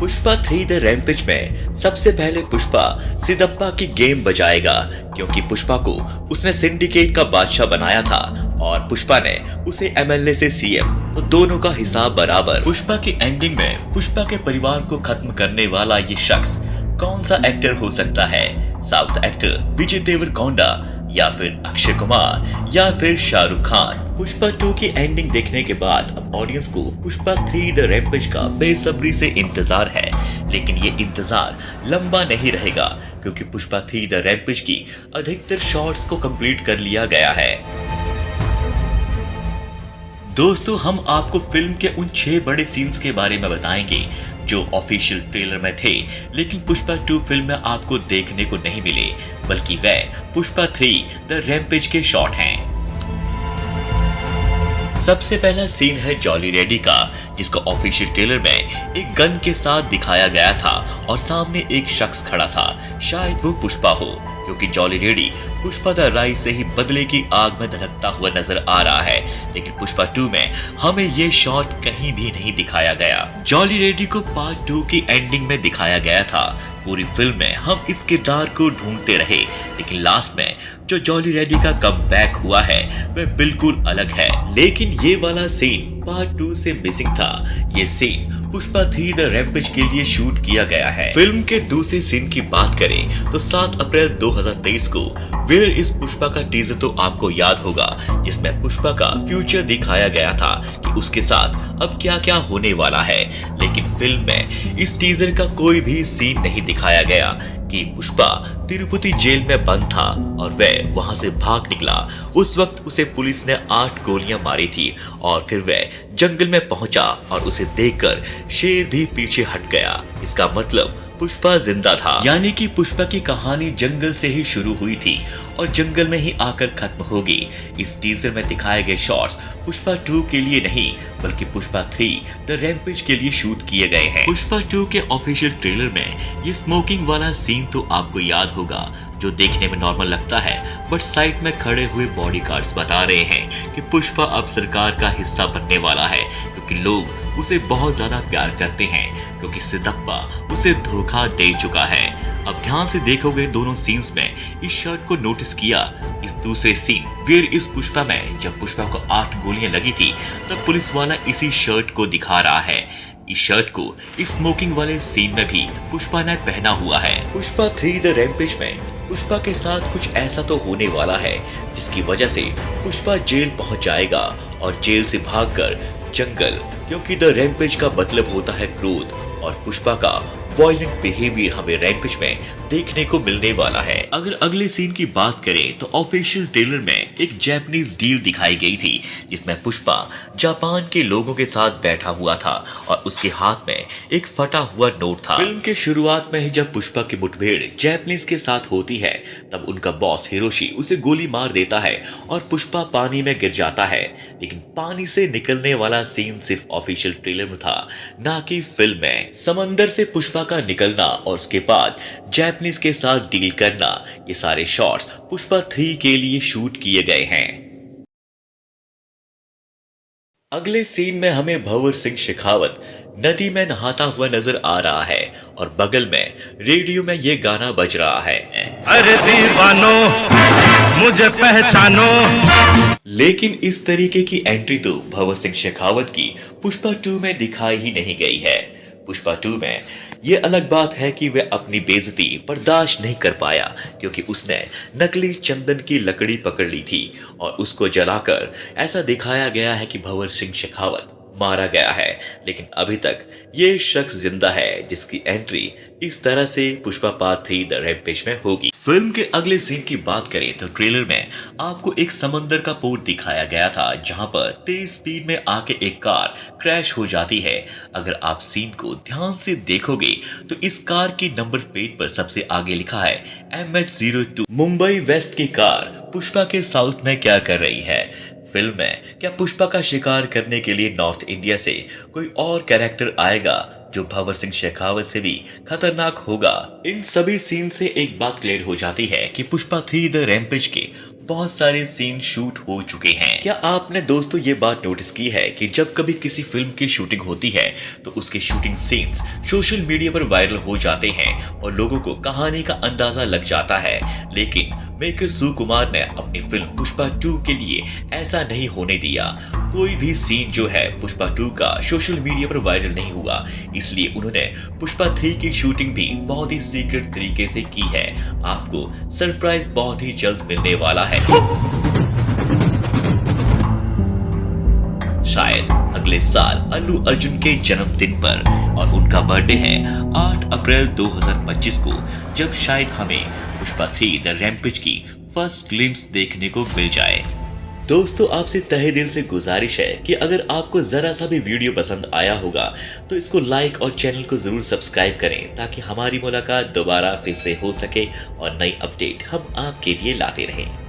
Pushpa 3 the rampage में सबसे पहले पुष्पा सिदप्पा की गेम बजाएगा, क्योंकि पुष्पा को उसने सिंडिकेट का बादशाह बनाया था और पुष्पा ने उसे एमएलए से सीएम, तो दोनों का हिसाब बराबर। पुष्पा की एंडिंग में पुष्पा के परिवार को खत्म करने वाला ये शख्स कौन सा एक्टर हो सकता है? साउथ एक्टर विजय देवरकोंडा, या फिर अक्षय कुमार, या फिर शाहरुख खान? पुष्पा 2 की एंडिंग देखने के बाद अब ऑडियंस को पुष्पा 3 द रैम्पेज का बेसब्री से इंतजार है, लेकिन ये इंतजार लंबा नहीं रहेगा, क्योंकि पुष्पा 3 द रैम्पेज की अधिकतर शॉट्स को कंप्लीट कर लिया गया है। दोस्तों, हम आपको फिल्म के उन 6 बड़े सीन्स के बारे में बताएंगे जो ऑफिशियल ट्रेलर में थे, लेकिन पुष्पा 2 फिल्म में आपको देखने को नहीं मिले, बल्कि वह पुष्पा 3 द रैम्पेज के शॉट हैं। सबसे पहला सीन है जॉली रेड्डी का, जिसको ऑफिशियल ट्रेलर में एक गन के साथ दिखाया गया था और सामने एक शख्स खड़ा था। शायद वो पुष्पा हो, क्योंकि jolly Reddy Pushpa the rise से ही बदले की आग में धधकता हुआ नजर आ रहा है, लेकिन पुष्पा 2 में हमें ये शॉट कहीं भी नहीं दिखाया गया। जॉली रेड्डी को पार्ट 2 की एंडिंग में दिखाया गया था। पूरी फिल्म में हम इस किरदार को ढूंढते रहे, लेकिन लास्ट में जो जॉली रेड्डी का कमबैक हुआ है वह बिल्कुल अलग है। लेकिन ये वाला सीन पार्ट 2 से मिसिंग था। ये सीन पुष्पा 3 द रैम्पेज के लिए शूट किया गया है। फिल्म के दूसरे सीन की बात करें तो 7 अप्रैल 2023 को वेयर इज पुष्पा का टीजर तो आपको याद होगा, जिसमें पुष्पा का फ्यूचर दिखाया गया था कि उसके साथ अब क्या क्या होने वाला है। लेकिन फिल्म में इस टीजर का कोई भी सीन नहीं दिखाया गया कि पुष्पा तिरुपति जेल में बंद था और वह वहां से भाग निकला। उस वक्त उसे पुलिस ने 8 गोलियां मारी थी और फिर वह जंगल में पहुंचा और उसे देखकर शेर भी पीछे हट गया। इसका मतलब पुष्पा जिंदा था, यानी कि पुष्पा की कहानी जंगल से ही शुरू हुई थी और जंगल में ही आकर खत्म होगी। इस टीजर में दिखाए गए शॉट्स पुष्पा 2 के लिए नहीं, बल्कि पुष्पा 3 द रैम्पेज के लिए शूट किए गए हैं। पुष्पा 2 के ऑफिशियल ट्रेलर में ये स्मोकिंग वाला सीन तो आपको याद होगा, जो देखने में नॉर्मल लगता है, बट साइड में खड़े हुए बॉडीगार्ड्स बता रहे हैं कि पुष्पा अब सरकार का हिस्सा बनने वाला है, क्योंकि लोग उसे बहुत ज्यादा प्यार करते हैं, क्योंकि सिदप्पा उसे धोखा दे चुका है। अब ध्यान से देखोगे दोनों सीन्स में इस शर्ट को नोटिस किया। इस दूसरे सीन वेयर इज पुष्पा में जब पुष्पा को 8 गोलियां लगी थी, तब पुलिस वाला इसी शर्ट को दिखा रहा है। इस शर्ट को इस स्मोकिंग वाले सीन में भी पुष्पा ने पहना हुआ है। पुष्पा 3 द रैम्पेज में पुष्पा के साथ कुछ ऐसा तो होने वाला है, जिसकी वजह से पुष्पा जेल पहुंच जाएगा और जेल से भागकर जंगल, क्योंकि द रैम्पेज का मतलब होता है क्रोध, और पुष्पा का वायलेंट बिहेवियर हमें रैम्पेज में देखने को मिलने वाला है। अगर अगले सीन की बात करें तो ऑफिशियल ट्रेलर में एक जापानीज डील दिखाई गई थी, जिसमें पुष्पा जापान के लोगों के साथ बैठा हुआ था और उसके हाथ में एक फटा हुआ नोट था। फिल्म के शुरुआत में ही जब पुष्पा की मुठभेड़ जापानीज के साथ होती है, तब उनका बॉस हिरोशी उसे गोली मार देता है और पुष्पा पानी में गिर जाता है। लेकिन पानी से निकलने वाला सीन सिर्फ ऑफिशियल ट्रेलर में था, ना कि फिल्म में। समंदर से पुष्पा का निकलना और उसके बाद जापानीज के साथ डील करना, ये सारे शॉट्स पुष्पा 3 के लिए शूट किए गए हैं। अगले सीन में हमें भंवर सिंह शेखावत नदी में नहाता हुआ नजर आ रहा है और बगल में रेडियो में ये गाना बज रहा है, अरे दीवानो मुझे पहचानो। लेकिन इस तरीके की एंट्री तो भंवर सिंह शेखावत की पुष्पा 2 में दिखाई ही नहीं गई है। पुष्पा 2 में ये अलग बात है कि वह अपनी बेइज्जती बर्दाश्त नहीं कर पाया, क्योंकि उसने नकली चंदन की लकड़ी पकड़ ली थी और उसको जलाकर ऐसा दिखाया गया है कि भंवर सिंह शेखावत मारा गया है। लेकिन अभी तक ये शख्स जिंदा है, जिसकी एंट्री इस तरह से पुष्पा पार्ट 3 द रैम्पेज में होगी। फिल्म के अगले सीन की बात करें तो ट्रेलर में आपको एक समंदर का पोर्ट दिखाया गया था, जहां पर तेज स्पीड में आके एक कार क्रैश हो जाती है। अगर आप सीन को ध्यान से देखोगे तो इस कार की नंबर प्लेट पर सबसे आगे लिखा है MH02। मुंबई वेस्ट की कार पुष्पा के साउथ में क्या कर रही है? फिल्म में क्या पुष्पा का शिकार करने के लिए नॉर्थ इंडिया से कोई और कैरेक्टर आएगा जो भंवर सिंह शेखावत से भी खतरनाक होगा? इन सभी सीन से एक बात क्लियर हो जाती है कि पुष्पा 3 द रैम्पेज के बहुत सारे सीन शूट हो चुके हैं। क्या आपने दोस्तों ये बात नोटिस की है कि जब कभी किसी फिल्म की शूटिंग होती है तो उसके शूटिंग सीन्स सोशल मीडिया पर वायरल हो जाते हैं और लोगों को कहानी का अंदाजा लग जाता है, लेकिन मेकर सुकुमार ने अपनी फिल्म पुष्पा 2 के लिए ऐसा नहीं होने दिया। कोई भी सीन जो है पुष्पा 2 का सोशल मीडिया पर वायरल नहीं हुआ, इसलिए उन्होंने पुष्पा 3 की शूटिंग भी बहुत ही सीक्रेट तरीके से की है। आपको सरप्राइज बहुत ही जल्द मिलने वाला है। शायद अगले साल अल्लू अर्जुन के जन्मदिन पर, और उनका बर्थडे है 8 अप्रैल 2025 को, जब शायद हमें पुष्पा 3 द रैम्पेज की फर्स्ट ग्लिम्स देखने को मिल जाए। दोस्तों आपसे तहे दिल से गुजारिश है कि अगर आपको जरा सा भी वीडियो पसंद आया होगा तो इसको लाइक और चैनल को जरूर सब्सक्राइब करें, ताकि हमारी मुलाकात दोबारा फिर से हो सके और नई अपडेट हम आपके लिए लाते रहें।